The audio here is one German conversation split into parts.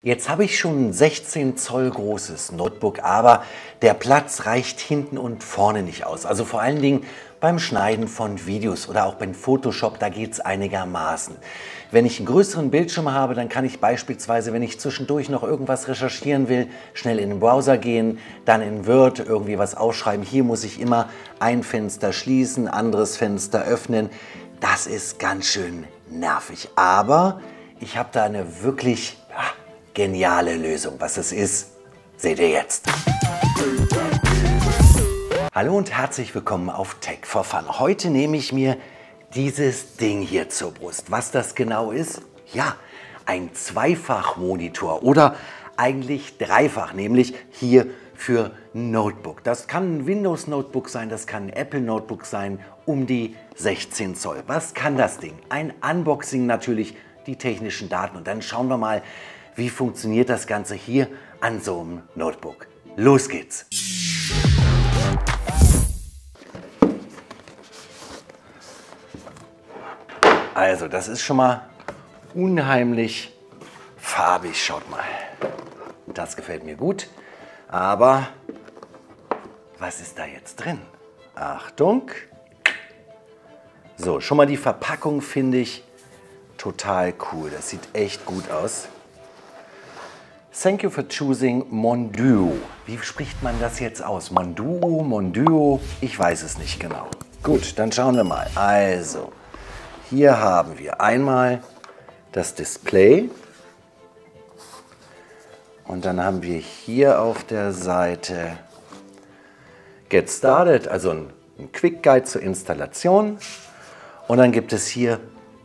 Jetzt habe ich schon ein 16 Zoll großes Notebook, aber der Platz reicht hinten und vorne nicht aus. Also vor allen Dingen beim Schneiden von Videos oder auch beim Photoshop, da geht es einigermaßen. Wenn ich einen größeren Bildschirm habe, dann kann ich beispielsweise, wenn ich zwischendurch noch irgendwas recherchieren will, schnell in den Browser gehen, dann in Word irgendwie was aufschreiben. Hier muss ich immer ein Fenster schließen, anderes Fenster öffnen. Das ist ganz schön nervig, aber ich habe da eine wirklich geniale Lösung. Was es ist, seht ihr jetzt. Hallo und herzlich willkommen auf Tech for Fun. Heute nehme ich mir dieses Ding hier zur Brust. Was das genau ist? Ja, ein Zweifachmonitor oder eigentlich dreifach, nämlich hier für Notebook. Das kann ein Windows Notebook sein, das kann ein Apple Notebook sein, um die 16 Zoll. Was kann das Ding? Ein Unboxing natürlich, die technischen Daten und dann schauen wir mal, wie funktioniert das Ganze hier an so einem Notebook. Los geht's! Also, das ist schon mal unheimlich farbig. Schaut mal. Das gefällt mir gut. Aber was ist da jetzt drin? Achtung! So, schon mal die Verpackung finde ich total cool. Das sieht echt gut aus. Thank you for choosing Monduo. Wie spricht man das jetzt aus? Monduo, Monduo? Ich weiß es nicht genau. Gut, dann schauen wir mal. Also, hier haben wir einmal das Display. Und dann haben wir hier auf der Seite Get Started, also ein Quick Guide zur Installation. Und dann gibt es hier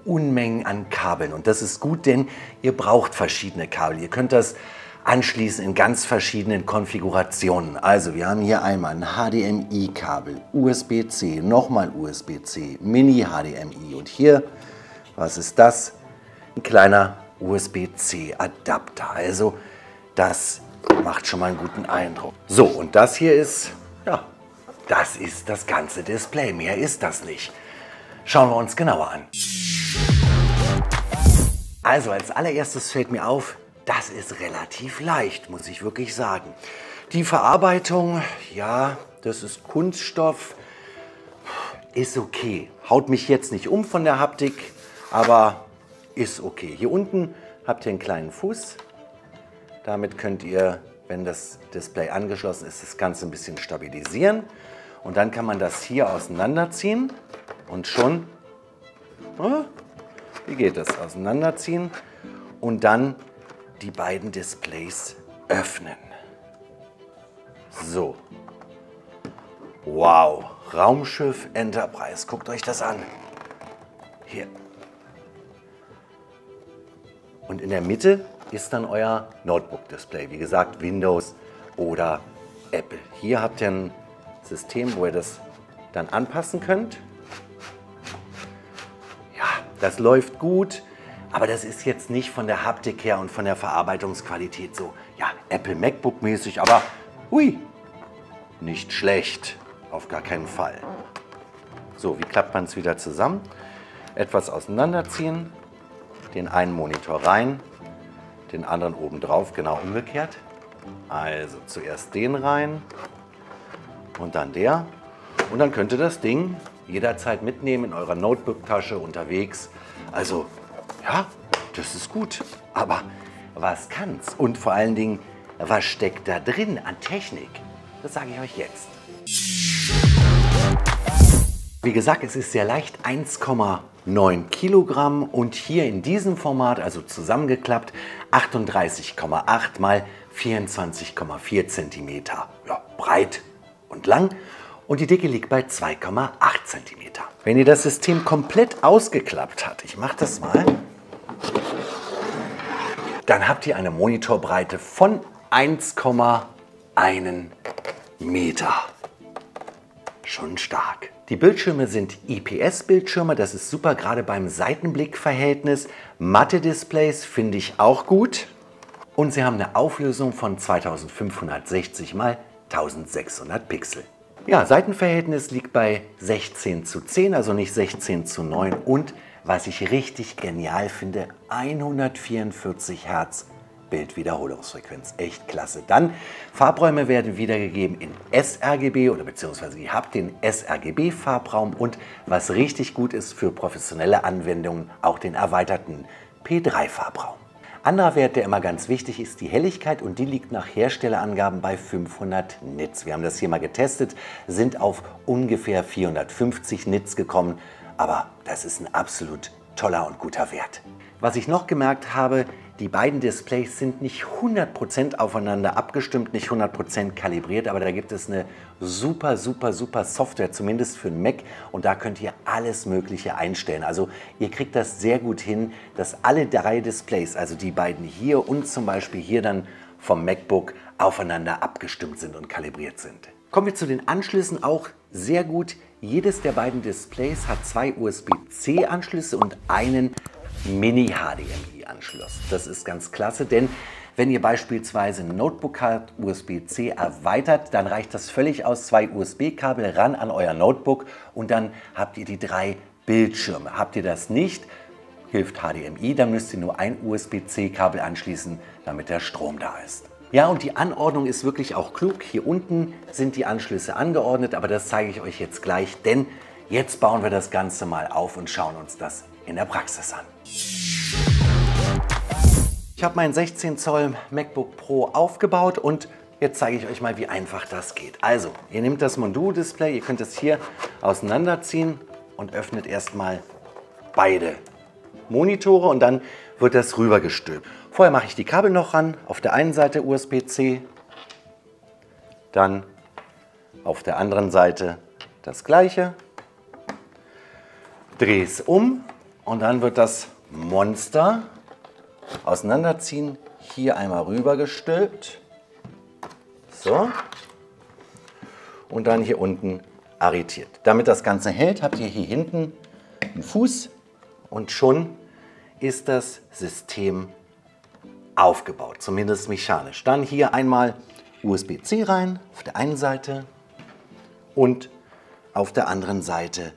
Unmengen an Kabeln. Und das ist gut, denn ihr braucht verschiedene Kabel. Ihr könnt das anschließen in ganz verschiedenen Konfigurationen. Also wir haben hier einmal ein HDMI-Kabel, USB-C, nochmal USB-C, Mini-HDMI. Und hier, was ist das? Ein kleiner USB-C-Adapter. Also das macht schon mal einen guten Eindruck. So, und das hier ist, ja, das ist das ganze Display. Mehr ist das nicht. Schauen wir uns genauer an. Also als allererstes fällt mir auf, das ist relativ leicht, muss ich wirklich sagen. Die Verarbeitung, ja, das ist Kunststoff, ist okay. Haut mich jetzt nicht um von der Haptik, aber ist okay. Hier unten habt ihr einen kleinen Fuß. Damit könnt ihr, wenn das Display angeschlossen ist, das Ganze ein bisschen stabilisieren. Und dann kann man das hier auseinanderziehen und schon, wie geht das? Auseinanderziehen und dann die beiden Displays öffnen. So. Wow. Raumschiff Enterprise. Guckt euch das an. Hier. Und in der Mitte ist dann euer Notebook-Display. Wie gesagt, Windows oder Apple. Hier habt ihr ein System, wo ihr das dann anpassen könnt. Ja, das läuft gut. Aber das ist jetzt nicht von der Haptik her und von der Verarbeitungsqualität so, ja, Apple MacBook mäßig, aber hui, nicht schlecht, auf gar keinen Fall. So, wie klappt man es wieder zusammen? Etwas auseinanderziehen, den einen Monitor rein, den anderen oben drauf, genau umgekehrt. Also zuerst den rein und dann der. Und dann könnt ihr das Ding jederzeit mitnehmen in eurer Notebook-Tasche unterwegs. Also ja, das ist gut. Aber was kann's? Und vor allen Dingen, was steckt da drin an Technik? Das sage ich euch jetzt. Wie gesagt, es ist sehr leicht, 1,9 Kilogramm und hier in diesem Format, also zusammengeklappt, 38,8 mal 24,4 Zentimeter. Ja, breit und lang. Und die Dicke liegt bei 2,8 Zentimeter. Wenn ihr das System komplett ausgeklappt habt, ich mache das mal, dann habt ihr eine Monitorbreite von 1,1 Meter. Schon stark. Die Bildschirme sind IPS-Bildschirme, das ist super, gerade beim Seitenblickverhältnis. Matte Displays finde ich auch gut. Und sie haben eine Auflösung von 2560 x 1600 Pixel. Ja, Seitenverhältnis liegt bei 16:10, also nicht 16:9. Und was ich richtig genial finde, 144 Hertz Bildwiederholungsfrequenz. Echt klasse. Dann, Farbräume werden wiedergegeben in sRGB oder beziehungsweise ihr habt den sRGB-Farbraum und was richtig gut ist für professionelle Anwendungen, auch den erweiterten P3-Farbraum. Anderer Wert, der immer ganz wichtig ist, die Helligkeit und die liegt nach Herstellerangaben bei 500 Nits. Wir haben das hier mal getestet, sind auf ungefähr 450 Nits gekommen, aber das ist ein absolut toller und guter Wert. Was ich noch gemerkt habe, die beiden Displays sind nicht 100% aufeinander abgestimmt, nicht 100% kalibriert, aber da gibt es eine super Software, zumindest für den Mac, und da könnt ihr alles Mögliche einstellen. Also ihr kriegt das sehr gut hin, dass alle drei Displays, also die beiden hier und zum Beispiel hier dann vom MacBook, aufeinander abgestimmt sind und kalibriert sind. Kommen wir zu den Anschlüssen, auch sehr gut. Jedes der beiden Displays hat zwei USB-C-Anschlüsse und einen Mini-HDMI-Anschluss. Das ist ganz klasse, denn wenn ihr beispielsweise ein Notebook habt, USB-C erweitert, dann reicht das völlig aus, zwei USB-Kabel ran an euer Notebook und dann habt ihr die drei Bildschirme. Habt ihr das nicht, hilft HDMI, dann müsst ihr nur ein USB-C-Kabel anschließen, damit der Strom da ist. Ja, und die Anordnung ist wirklich auch klug. Hier unten sind die Anschlüsse angeordnet, aber das zeige ich euch jetzt gleich, denn jetzt bauen wir das Ganze mal auf und schauen uns das in der Praxis an. Ich habe mein 16 Zoll MacBook Pro aufgebaut und jetzt zeige ich euch mal, wie einfach das geht. Also, ihr nehmt das Monduo-Display, ihr könnt es hier auseinanderziehen und öffnet erstmal beide Monitore und dann wird das rübergestülpt. Vorher mache ich die Kabel noch ran. Auf der einen Seite USB-C, dann auf der anderen Seite das gleiche. Drehe es um und dann wird das Monster auseinanderziehen, hier einmal rübergestülpt. So. Und dann hier unten arretiert. Damit das Ganze hält, habt ihr hier hinten einen Fuß und schon ist das System aufgebaut, zumindest mechanisch. Dann hier einmal USB-C rein, auf der einen Seite und auf der anderen Seite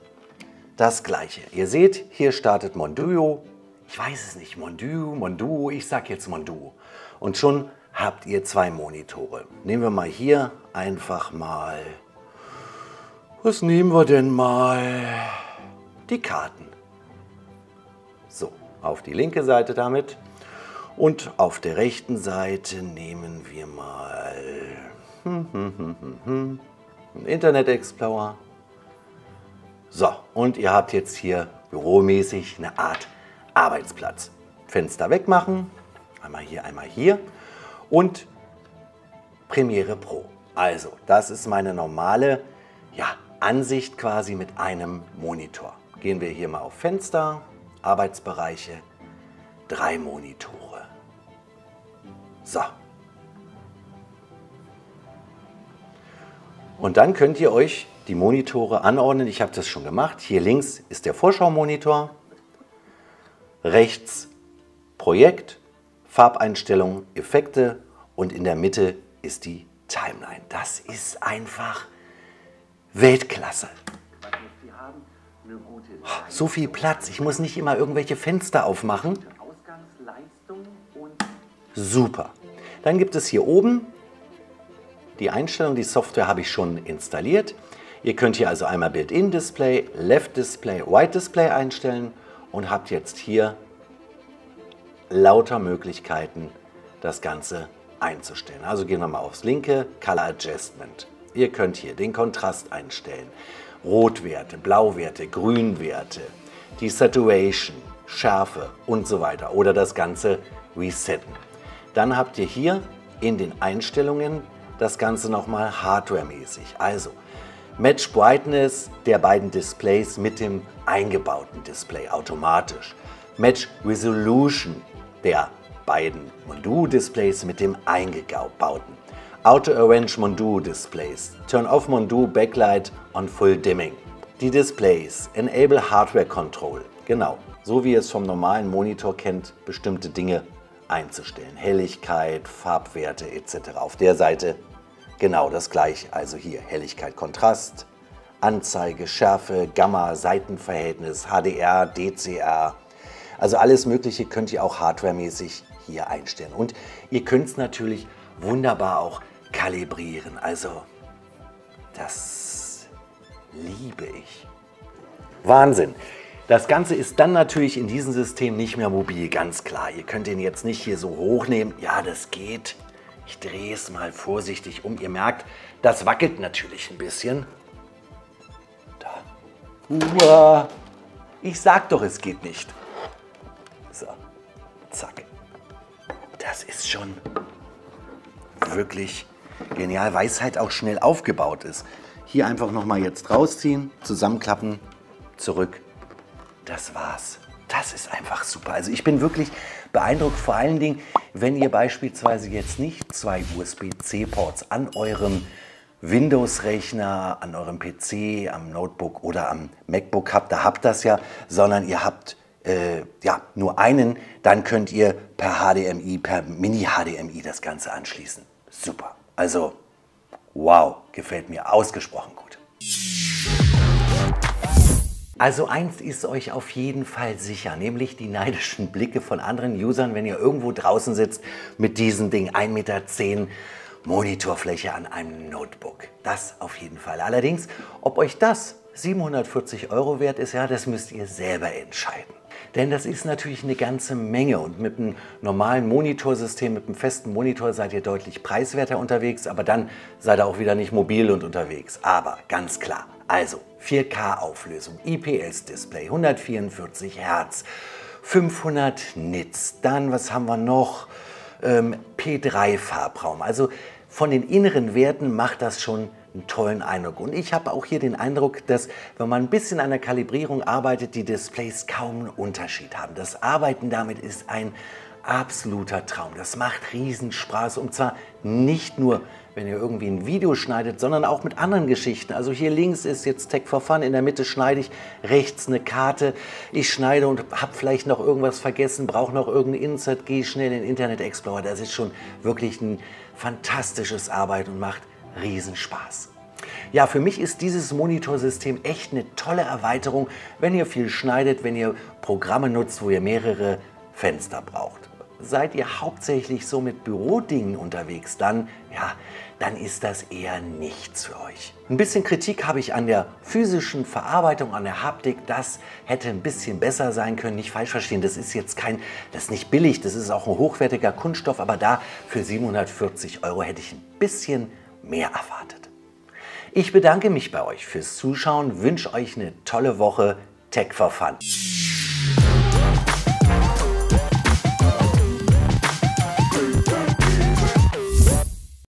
das gleiche. Ihr seht, hier startet Monduo. Ich weiß es nicht, Monduo, ich sage jetzt Monduo. Und schon habt ihr zwei Monitore. Nehmen wir mal hier einfach mal, was nehmen wir denn mal? Die Karten. So, auf die linke Seite damit. Und auf der rechten Seite nehmen wir mal einen Internet Explorer. So, und ihr habt jetzt hier büromäßig eine Art Arbeitsplatz. Fenster wegmachen, einmal hier und Premiere Pro. Also, das ist meine normale Ansicht quasi mit einem Monitor. Gehen wir hier mal auf Fenster, Arbeitsbereiche, 3 Monitore. So. Und dann könnt ihr euch die Monitore anordnen. Ich habe das schon gemacht. Hier links ist der Vorschau-Monitor, rechts Projekt, Farbeinstellungen, Effekte und in der Mitte ist die Timeline. Das ist einfach Weltklasse. So viel Platz. Ich muss nicht immer irgendwelche Fenster aufmachen. Super. Dann gibt es hier oben die Einstellung. Die Software habe ich schon installiert. Ihr könnt hier also einmal Built-in-Display, Left-Display, Right-Display einstellen und habt jetzt hier lauter Möglichkeiten, das Ganze einzustellen. Also gehen wir mal aufs linke, Color Adjustment. Ihr könnt hier den Kontrast einstellen, Rotwerte, Blauwerte, Grünwerte, die Saturation, Schärfe und so weiter oder das Ganze resetten. Dann habt ihr hier in den Einstellungen das Ganze nochmal hardwaremäßig. Also Match Brightness der beiden Displays mit dem eingebauten Display automatisch. Match Resolution der beiden Monduo-Displays mit dem eingebauten. Auto Arrange Monduo Displays. Turn off Monduo Backlight on Full Dimming. Die Displays Enable Hardware Control. Genau, so wie ihr es vom normalen Monitor kennt, bestimmte Dinge einzustellen. Helligkeit, Farbwerte etc. Auf der Seite genau das gleiche. Also hier Helligkeit, Kontrast, Anzeige, Schärfe, Gamma, Seitenverhältnis, HDR, DCR. Also alles Mögliche könnt ihr auch hardwaremäßig hier einstellen. Und ihr könnt es natürlich wunderbar auch kalibrieren. Also das liebe ich. Wahnsinn. Das Ganze ist dann natürlich in diesem System nicht mehr mobil, ganz klar. Ihr könnt den jetzt nicht hier so hochnehmen. Ja, das geht. Ich drehe es mal vorsichtig um. Ihr merkt, das wackelt natürlich ein bisschen. Da. Ich sag doch, es geht nicht. So, zack. Das ist schon wirklich genial, weil es halt auch schnell aufgebaut ist. Hier einfach nochmal jetzt rausziehen, zusammenklappen, zurück. Das war's. Das ist einfach super. Also ich bin wirklich beeindruckt, vor allen Dingen, wenn ihr beispielsweise jetzt nicht zwei USB-C-Ports an eurem Windows-Rechner, an eurem PC, am Notebook oder am MacBook habt, da habt ihr das ja, sondern ihr habt ja, nur einen, dann könnt ihr per HDMI, per Mini-HDMI das Ganze anschließen. Super. Also, wow, gefällt mir ausgesprochen gut. Also eins ist euch auf jeden Fall sicher, nämlich die neidischen Blicke von anderen Usern, wenn ihr irgendwo draußen sitzt mit diesem Ding, 1,10 Meter Monitorfläche an einem Notebook. Das auf jeden Fall. Allerdings, ob euch das 740 € wert ist, ja, das müsst ihr selber entscheiden. Denn das ist natürlich eine ganze Menge und mit einem normalen Monitorsystem, mit einem festen Monitor seid ihr deutlich preiswerter unterwegs, aber dann seid ihr auch wieder nicht mobil und unterwegs. Aber ganz klar, also 4K-Auflösung, IPS-Display, 144 Hertz, 500 Nits, dann was haben wir noch? P3-Farbraum. Also von den inneren Werten macht das schon einen tollen Eindruck. Und ich habe auch hier den Eindruck, dass, wenn man ein bisschen an der Kalibrierung arbeitet, die Displays kaum einen Unterschied haben. Das Arbeiten damit ist ein absoluter Traum. Das macht Riesenspaß. Und zwar nicht nur, wenn ihr irgendwie ein Video schneidet, sondern auch mit anderen Geschichten. Also hier links ist jetzt Tech for Fun, in der Mitte schneide ich, rechts eine Karte. Ich schneide und habe vielleicht noch irgendwas vergessen, brauche noch irgendein Insert, gehe schnell in den Internet Explorer. Das ist schon wirklich ein fantastisches Arbeit und macht Riesenspaß. Ja, für mich ist dieses Monitorsystem echt eine tolle Erweiterung, wenn ihr viel schneidet, wenn ihr Programme nutzt, wo ihr mehrere Fenster braucht. Seid ihr hauptsächlich so mit Bürodingen unterwegs, dann ist das eher nichts für euch. Ein bisschen Kritik habe ich an der physischen Verarbeitung, an der Haptik. Das hätte ein bisschen besser sein können. Nicht falsch verstehen, das ist jetzt das ist nicht billig, das ist auch ein hochwertiger Kunststoff, aber da für 740 € hätte ich ein bisschen mehr erwartet. Ich bedanke mich bei euch fürs Zuschauen, wünsche euch eine tolle Woche. Tech for Fun.